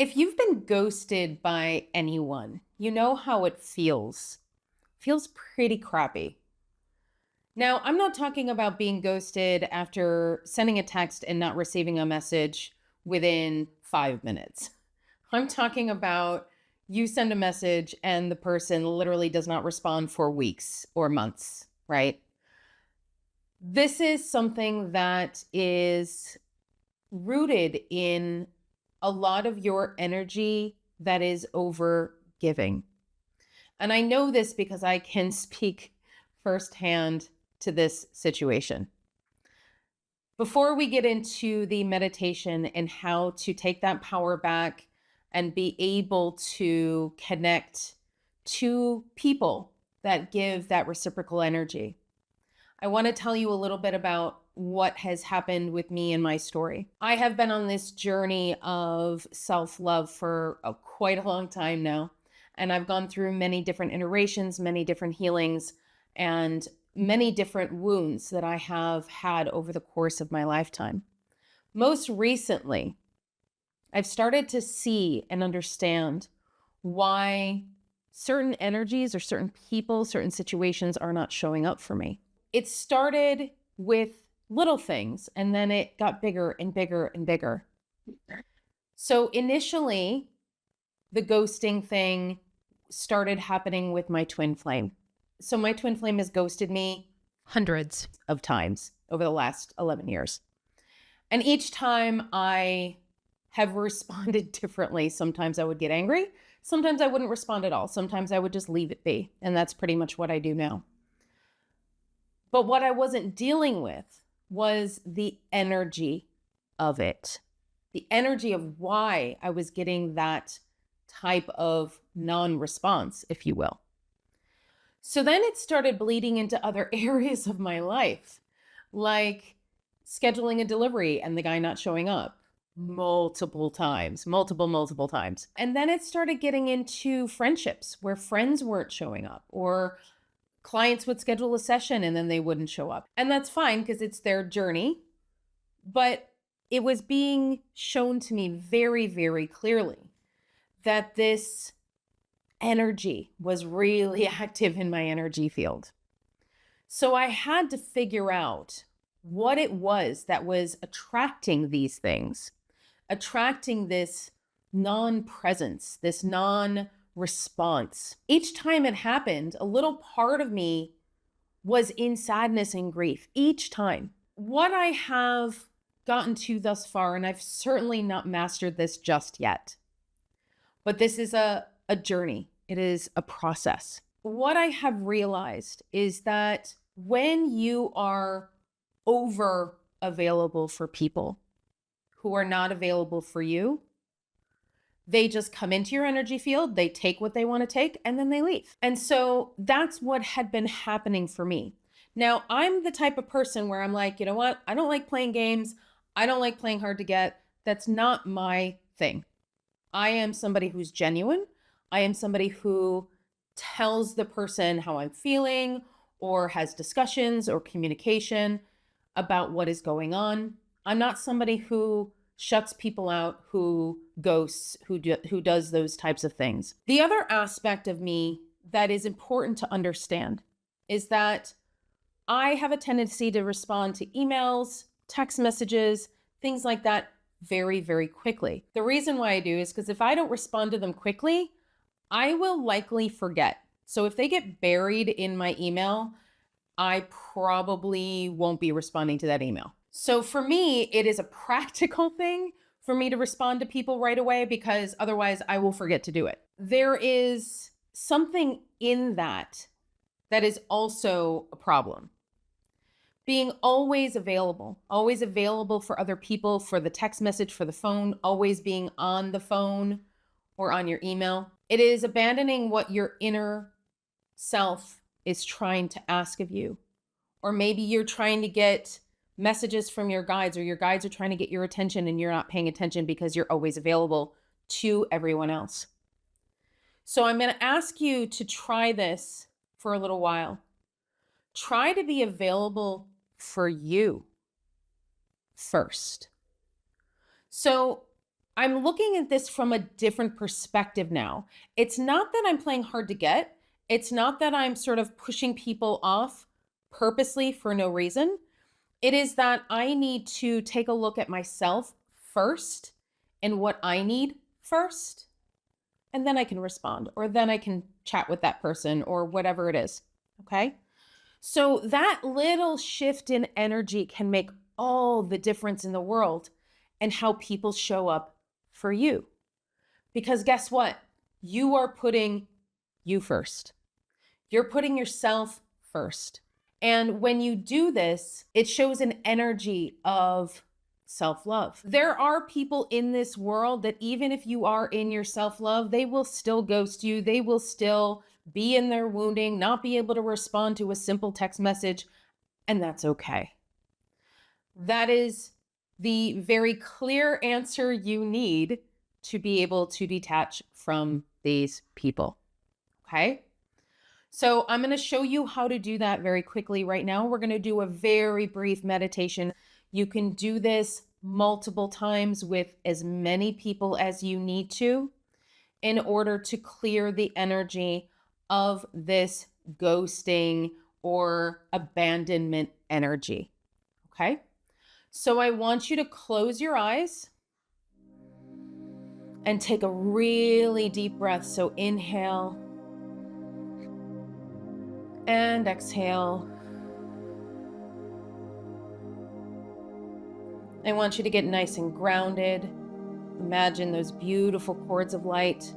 If you've been ghosted by anyone, you know how it feels. Feels pretty crappy. Now, I'm not talking about being ghosted after sending a text and not receiving a message within 5 minutes. I'm talking about you send a message and the person literally does not respond for weeks or months, right? This is something that is rooted in a lot of your energy that is over giving. And I know this because I can speak firsthand to this situation. Before we get into the meditation and how to take that power back and be able to connect to people that give that reciprocal energy, I want to tell you a little bit about what has happened with me and my story. I have been on this journey of self love for quite a long time now. And I've gone through many different iterations, many different healings, and many different wounds that I have had over the course of my lifetime. Most recently, I've started to see and understand why certain energies or certain people, certain situations are not showing up for me. It started with little things and then it got bigger and bigger and bigger. So initially, the ghosting thing started happening with my twin flame. So my twin flame has ghosted me hundreds of times over the last 11 years. And each time I have responded differently. Sometimes I would get angry. Sometimes I wouldn't respond at all. Sometimes I would just leave it be. And that's pretty much what I do now. But what I wasn't dealing with was the energy of it, the energy of why I was getting that type of non-response, if you will. So then it started bleeding into other areas of my life, like scheduling a delivery and the guy not showing up multiple times, multiple times. And then it started getting into friendships where friends weren't showing up, or clients would schedule a session and then they wouldn't show up. And that's fine because it's their journey. But it was being shown to me very, very clearly that this energy was really active in my energy field. So I had to figure out what it was that was attracting these things, attracting this non-presence, this non-response. Each time it happened, a little part of me was in sadness and grief each time. What I have gotten to thus far, and I've certainly not mastered this just yet, but this is a journey. It is a process. What I have realized is that when you are over available for people who are not available for you, they just come into your energy field, they take what they want to take, and then they leave. And so that's what had been happening for me. Now, I'm the type of person where I'm like, you know what? I don't like playing games. I don't like playing hard to get. That's not my thing. I am somebody who's genuine. I am somebody who tells the person how I'm feeling or has discussions or communication about what is going on. I'm not somebody who shuts people out, who ghosts, who does those types of things. The other aspect of me that is important to understand is that I have a tendency to respond to emails, text messages, things like that very, very quickly. The reason why I do is because if I don't respond to them quickly, I will likely forget. So if they get buried in my email, I probably won't be responding to that email. So for me, it is a practical thing for me to respond to people right away because otherwise I will forget to do it. There is something in that that is also a problem. Being always available for other people, for the text message, for the phone, always being on the phone or on your email. It is abandoning what your inner self is trying to ask of you. Or maybe you're trying to get messages from your guides, or your guides are trying to get your attention and you're not paying attention because you're always available to everyone else. So I'm going to ask you to try this for a little while. Try to be available for you first. So I'm looking at this from a different perspective now. It's not that I'm playing hard to get. It's not that I'm sort of pushing people off purposely for no reason. It is that I need to take a look at myself first and what I need first, and then I can respond, or then I can chat with that person or whatever it is. Okay. So that little shift in energy can make all the difference in the world and how people show up for you. Because guess what? You are putting you first. You're putting yourself first. And when you do this, it shows an energy of self-love. There are people in this world that even if you are in your self-love, they will still ghost you. They will still be in their wounding, not be able to respond to a simple text message, and that's okay. That is the very clear answer you need to be able to detach from these people. Okay? So I'm going to show you how to do that very quickly right now. We're going to do a very brief meditation. You can do this multiple times with as many people as you need to in order to clear the energy of this ghosting or abandonment energy. Okay? So I want you to close your eyes and take a really deep breath. So inhale and exhale. I want you to get nice and grounded. Imagine those beautiful cords of light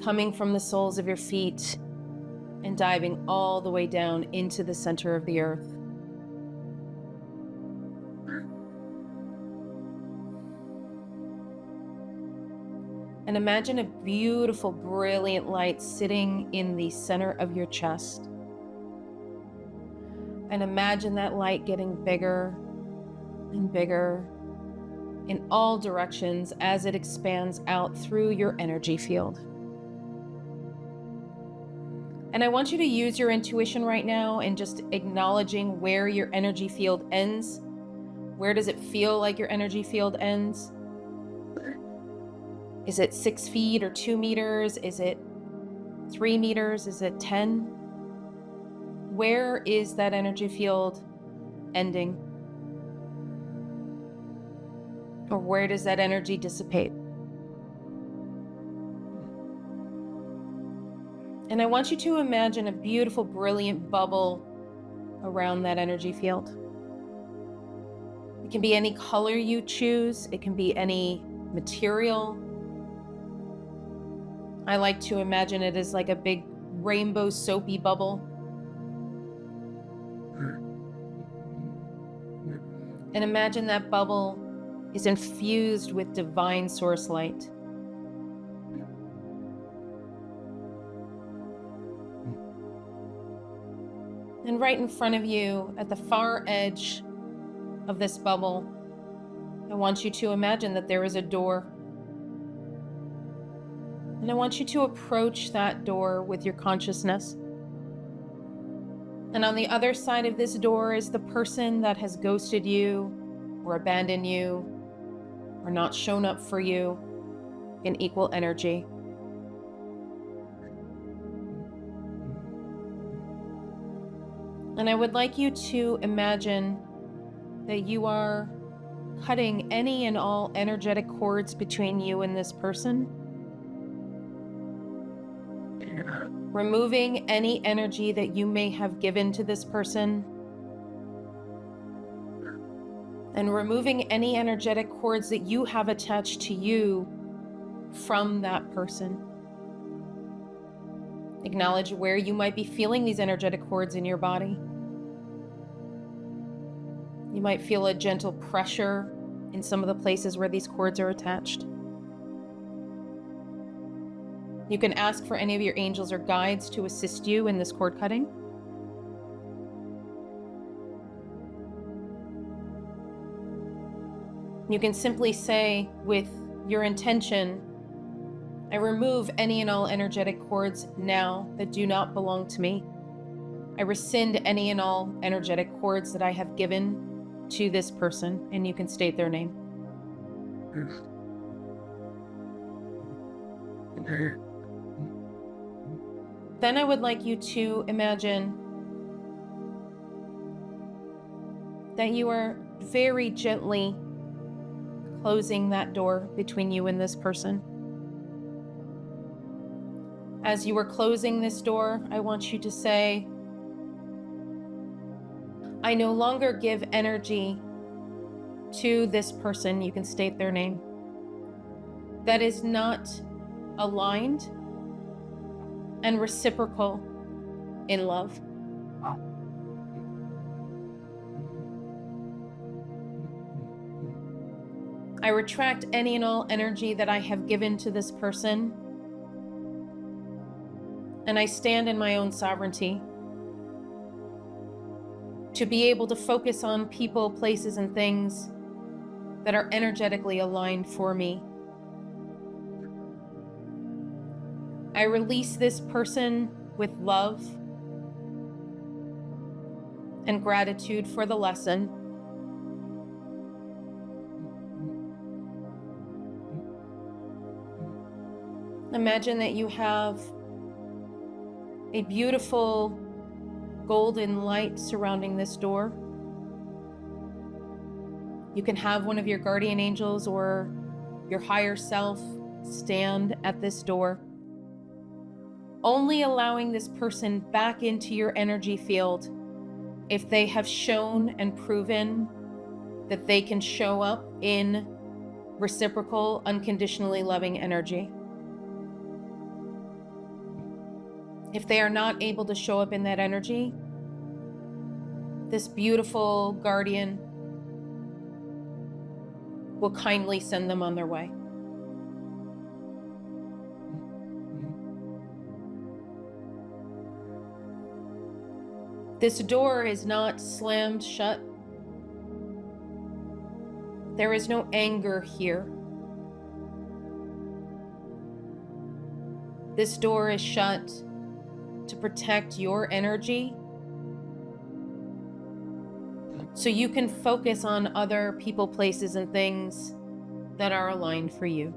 coming from the soles of your feet and diving all the way down into the center of the earth. And imagine a beautiful, brilliant light sitting in the center of your chest. And imagine that light getting bigger and bigger in all directions as it expands out through your energy field. And I want you to use your intuition right now and just acknowledging where your energy field ends. Where does it feel like your energy field ends? Is it 6 feet or 2 meters? Is it 3 meters? Is it 10? Where is that energy field ending? Or where does that energy dissipate? And I want you to imagine a beautiful, brilliant bubble around that energy field. It can be any color you choose. It can be any material. I like to imagine it as like a big rainbow soapy bubble. And imagine that bubble is infused with divine source light. And right in front of you, at the far edge of this bubble, I want you to imagine that there is a door. And I want you to approach that door with your consciousness. And on the other side of this door is the person that has ghosted you or abandoned you or not shown up for you in equal energy. And I would like you to imagine that you are cutting any and all energetic cords between you and this person. Removing any energy that you may have given to this person. And removing any energetic cords that you have attached to you from that person. Acknowledge where you might be feeling these energetic cords in your body. You might feel a gentle pressure in some of the places where these cords are attached. You can ask for any of your angels or guides to assist you in this cord cutting. You can simply say with your intention, I remove any and all energetic cords now that do not belong to me. I rescind any and all energetic cords that I have given to this person, and you can state their name. Then I would like you to imagine that you are very gently closing that door between you and this person. As you are closing this door, I want you to say, I no longer give energy to this person, you can state their name, that is not aligned and reciprocal in love. I retract any and all energy that I have given to this person, and I stand in my own sovereignty to be able to focus on people, places, and things that are energetically aligned for me. I release this person with love and gratitude for the lesson. Imagine that you have a beautiful golden light surrounding this door. You can have one of your guardian angels or your higher self stand at this door, only allowing this person back into your energy field if they have shown and proven that they can show up in reciprocal, unconditionally loving energy. If they are not able to show up in that energy, this beautiful guardian will kindly send them on their way. This door is not slammed shut. There is no anger here. This door is shut to protect your energy so you can focus on other people, places, and things that are aligned for you.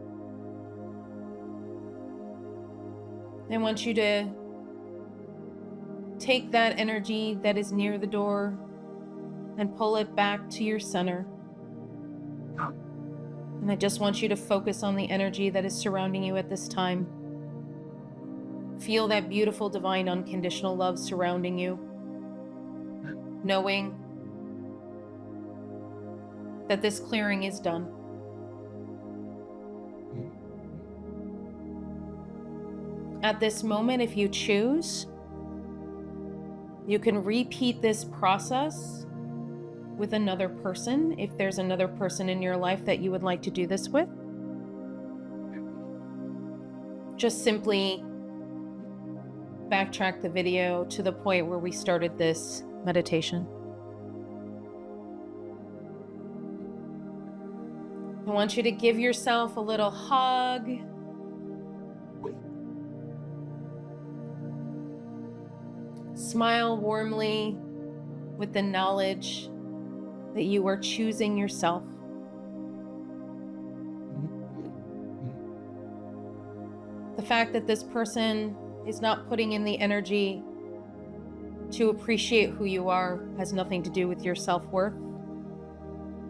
I want you to take that energy that is near the door and pull it back to your center. And I just want you to focus on the energy that is surrounding you at this time. Feel that beautiful, divine, unconditional love surrounding you, knowing that this clearing is done. At this moment, if you choose, you can repeat this process with another person, if there's another person in your life that you would like to do this with. Just simply backtrack the video to the point where we started this meditation. I want you to give yourself a little hug. Smile warmly with the knowledge that you are choosing yourself. The fact that this person is not putting in the energy to appreciate who you are has nothing to do with your self-worth.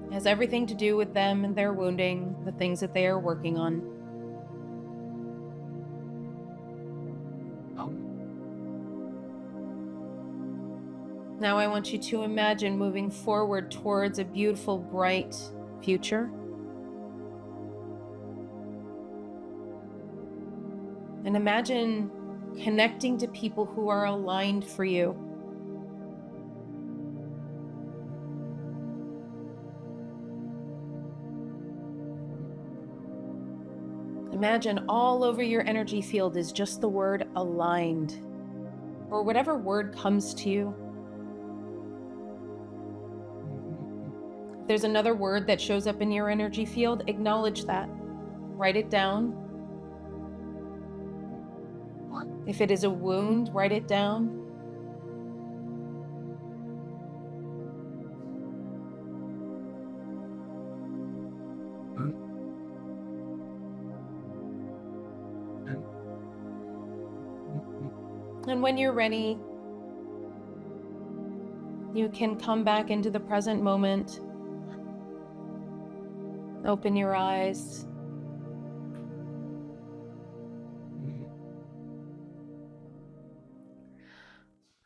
It has everything to do with them and their wounding, the things that they are working on. Now I want you to imagine moving forward towards a beautiful, bright future. And imagine connecting to people who are aligned for you. Imagine all over your energy field is just the word aligned, or whatever word comes to you. If there's another word that shows up in your energy field, acknowledge that. Write it down. If it is a wound, write it down. And when you're ready, you can come back into the present moment. Open your eyes.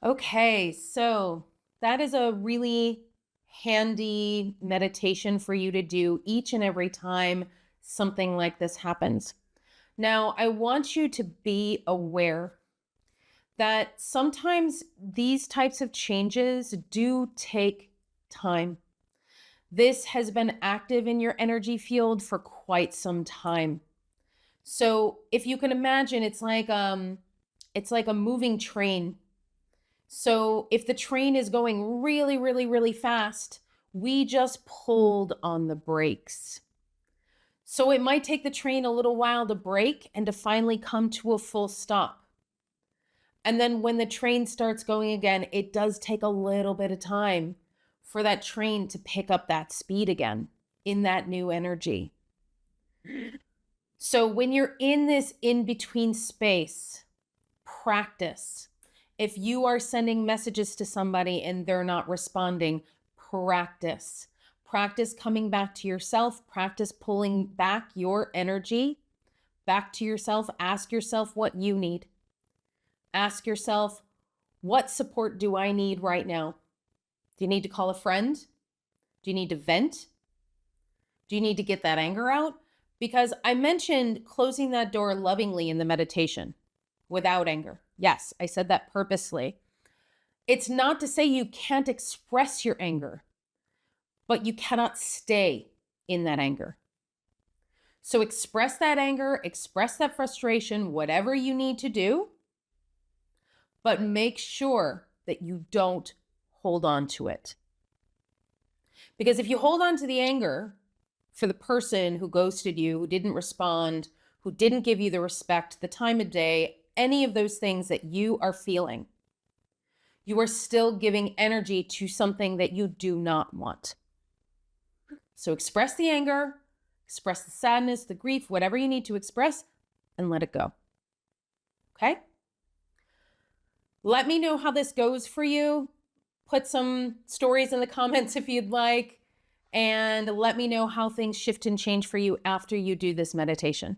Okay, so that is a really handy meditation for you to do each and every time something like this happens. Now, I want you to be aware that sometimes these types of changes do take time. This has been active in your energy field for quite some time. So, if you can imagine, it's like a moving train. So if the train is going really, really, really fast, we just pulled on the brakes. So it might take the train a little while to brake and to finally come to a full stop. And then when the train starts going again, it does take a little bit of time for that train to pick up that speed again in that new energy. So when you're in this in-between space, practice. If you are sending messages to somebody and they're not responding, practice. Practice coming back to yourself. Practice pulling back your energy back to yourself. Ask yourself what you need. Ask yourself, what support do I need right now? Do you need to call a friend? Do you need to vent? Do you need to get that anger out? Because I mentioned closing that door lovingly in the meditation without anger. Yes, I said that purposely. It's not to say you can't express your anger, but you cannot stay in that anger. So express that anger, express that frustration, whatever you need to do, but make sure that you don't hold on to it. Because if you hold on to the anger for the person who ghosted you, who didn't respond, who didn't give you the respect, the time of day, any of those things that you are feeling, you are still giving energy to something that you do not want. So express the anger, express the sadness, the grief, whatever you need to express, and let it go. Okay? Let me know how this goes for you. Put some stories in the comments if you'd like, and let me know how things shift and change for you after you do this meditation.